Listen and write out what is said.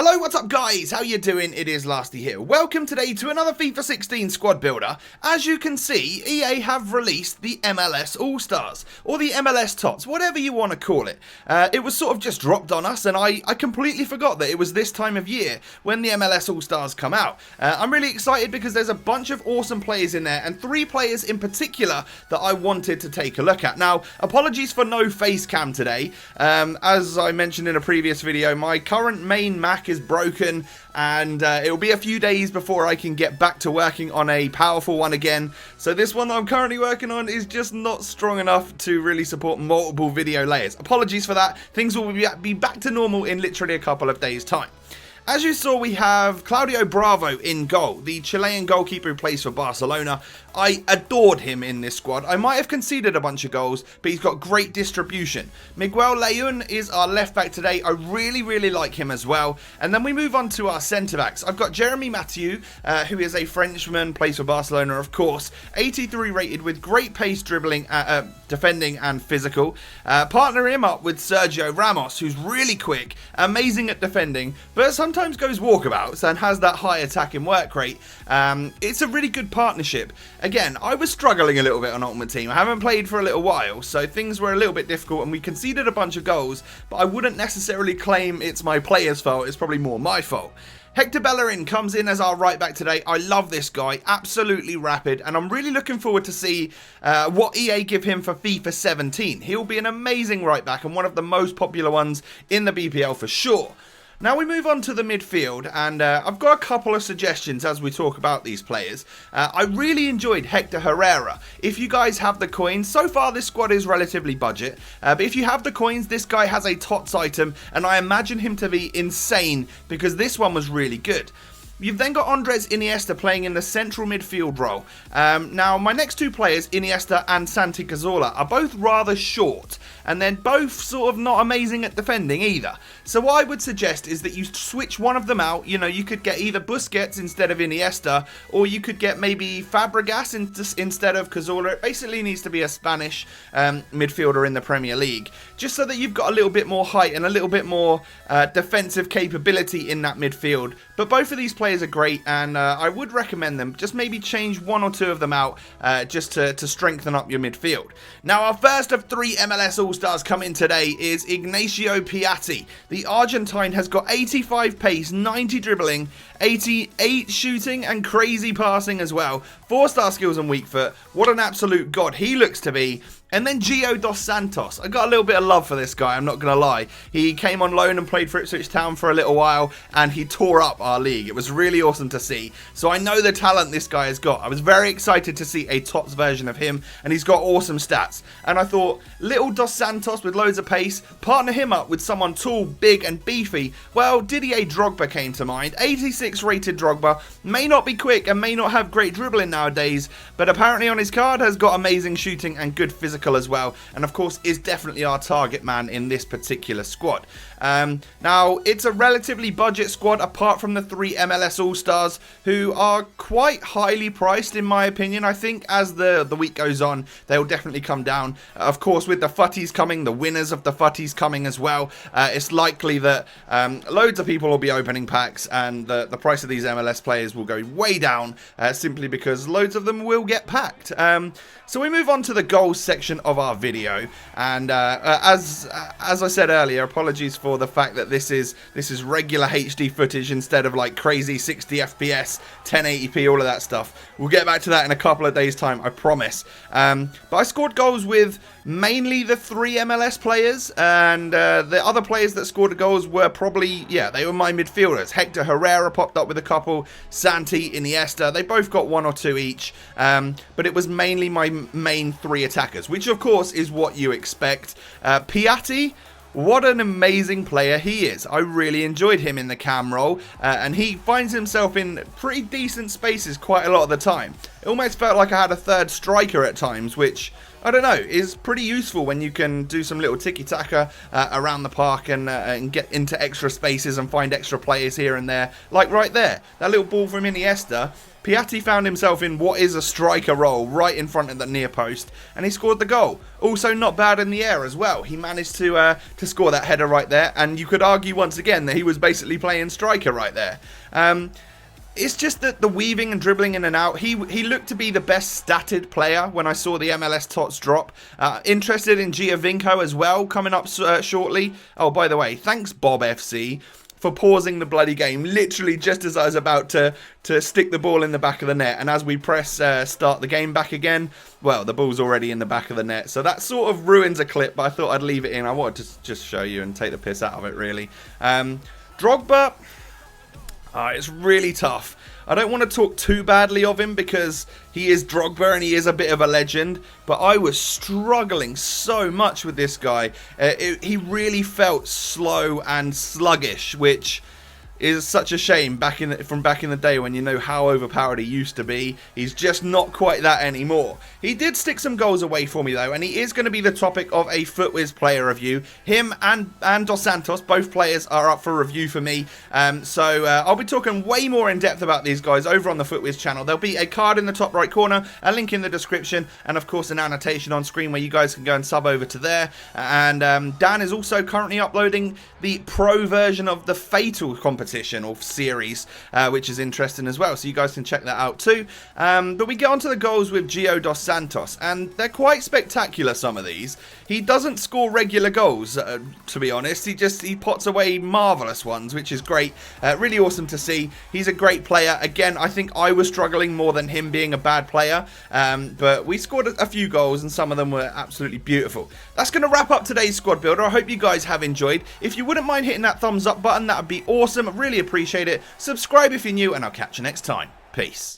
Hello, what's up guys? How you doing? It is Lasty here. Welcome today to another FIFA 16 squad builder. As you can see, EA have released the MLS All Stars, or the MLS TOTS, whatever you want to call it. It was sort of just dropped on us, and I completely forgot that it was this time of year when the MLS All Stars come out. I'm really excited because there's a bunch of awesome players in there, and 3 players in particular that I wanted to take a look at. Now, apologies for no face cam today. As I mentioned in a previous video, my current main Mac is broken, and it'll be a few days before I can get back to working on a powerful one again. So this one that I'm currently working on is just not strong enough to really support multiple video layers. Apologies for that. Things will be back to normal in literally a couple of days' time. As you saw, we have Claudio Bravo in goal, the Chilean goalkeeper who plays for Barcelona. I adored him in this squad. I might have conceded a bunch of goals, but he's got great distribution. Miguel Layun is our left back today. I really like him as well. And then we move on to our centre backs. I've got Jeremy Mathieu, who is a Frenchman, plays for Barcelona, of course. 83 rated with great pace, dribbling, defending and physical. Partner him up with Sergio Ramos, who's really quick, amazing at defending, but sometimes goes walkabouts and has that high attacking work rate. It's a really good partnership. Again, I was struggling a little bit on Ultimate Team. I haven't played for a little while, so things were a little bit difficult and we conceded a bunch of goals, but I wouldn't necessarily claim it's my player's fault. It's probably more my fault. Hector Bellerin comes in as our right back today. I love this guy, absolutely rapid, and I'm really looking forward to see what EA give him for FIFA 17. He'll be an amazing right back and one of the most popular ones in the BPL for sure. Now we move on to the midfield, and I've got a couple of suggestions as we talk about these players. I really enjoyed Hector Herrera. If you guys have the coins, so far this squad is relatively budget, but if you have the coins, this guy has a TOTS item, and I imagine him to be insane because this one was really good. You've then got Andres Iniesta playing in the central midfield role. Now, my next 2 players, Iniesta and Santi Cazorla, are both rather short, and they're both sort of not amazing at defending either. So what I would suggest is that you switch one of them out. You know, you could get either Busquets instead of Iniesta, or you could get maybe Fabregas instead of Cazorla. It basically needs to be a Spanish midfielder in the Premier League, just so that you've got a little bit more height and a little bit more defensive capability in that midfield. But both of these players are great, and I would recommend them. Just maybe change 1 or 2 of them out just to strengthen up your midfield. Now, our first of 3 MLS All-Stars coming today is Ignacio Piatti. The Argentine has got 85 pace, 90 dribbling, 88 shooting and crazy passing as well. 4-star skills and weak foot. What an absolute god he looks to be. And then Gio dos Santos. I got a little bit of love for this guy, I'm not going to lie. He came on loan and played for Ipswich Town for a little while, and he tore up our league. It was really awesome to see. So I know the talent this guy has got. I was very excited to see a TOTS version of him, and he's got awesome stats. And I thought, little Dos Santos with loads of pace, partner him up with someone tall, big and beefy. Well, Didier Drogba came to mind. 86 rated Drogba. May not be quick and may not have great dribbling nowadays, but apparently on his card has got amazing shooting and good physical as well, and of course is definitely our target man in this particular squad. Now, it's a relatively budget squad apart from the 3 MLS All-Stars, who are quite highly priced in my opinion. I think as the week goes on, they'll definitely come down. Of course, with the FUTWIZ coming, the winners of the FUTWIZ coming as well, it's likely that loads of people will be opening packs, and the price of these MLS players will go way down, simply because loads of them will get packed. So we move on to the goals section of our video, and as I said earlier, apologies for the fact that this is regular HD footage instead of like crazy 60 FPS, 1080p, all of that stuff. We'll get back to that in a couple of days time, I promise. But I scored goals with mainly the 3 MLS players, and the other players that scored goals were probably, yeah, they were my midfielders. Hector Herrera popped up with a couple, Santi, Iniesta, they both got 1 or 2 each, but it was mainly my main 3 attackers, which of course is what you expect. Piatti, what an amazing player he is. I really enjoyed him in the cam role, and he finds himself in pretty decent spaces quite a lot of the time. It almost felt like I had a 3rd striker at times, which, I don't know, is pretty useful when you can do some little tiki-taka around the park and get into extra spaces and find extra players here and there. Like right there, that little ball from Iniesta. Piatti found himself in what is a striker role right in front of the near post, and he scored the goal. Also not bad in the air as well. He managed to score that header right there, and you could argue once again that he was basically playing striker right there. It's just that the weaving and dribbling in and out, he looked to be the best statted player when I saw the MLS TOTS drop. Interested in Giovinco as well, coming up shortly. Oh, by the way, thanks Bob FC for pausing the bloody game literally just as I was about to stick the ball in the back of the net, and as we press start the game back again, well, the ball's already in the back of the net, so that sort of ruins a clip, but I thought I'd leave it in. I wanted to just show you and take the piss out of it, really. Drogba, it's really tough. I don't want to talk too badly of him because he is Drogba and he is a bit of a legend, but I was struggling so much with this guy. He really felt slow and sluggish, which is such a shame from back in the day when you know how overpowered he used to be. He's just not quite that anymore. He did stick some goals away for me though, and he is going to be the topic of a FUTWIZ player review. Him and Dos Santos, both players, are up for review for me. So I'll be talking way more in depth about these guys over on the FUTWIZ channel. There'll be a card in the top right corner, a link in the description, and of course an annotation on screen where you guys can go and sub over to there. And Dan is also currently uploading the pro version of the Fatal competition or series, which is interesting as well, so you guys can check that out too. But we get on to the goals with Gio Dos Santos, and they're quite spectacular, some of these. He doesn't score regular goals, to be honest. He pots away marvellous ones, which is great. Really awesome to see. He's a great player. Again, I think I was struggling more than him being a bad player, but we scored a few goals, and some of them were absolutely beautiful. That's going to wrap up today's squad builder. I hope you guys have enjoyed. If you wouldn't mind hitting that thumbs up button, that would be awesome. Really appreciate it. Subscribe if you're new, and I'll catch you next time. Peace.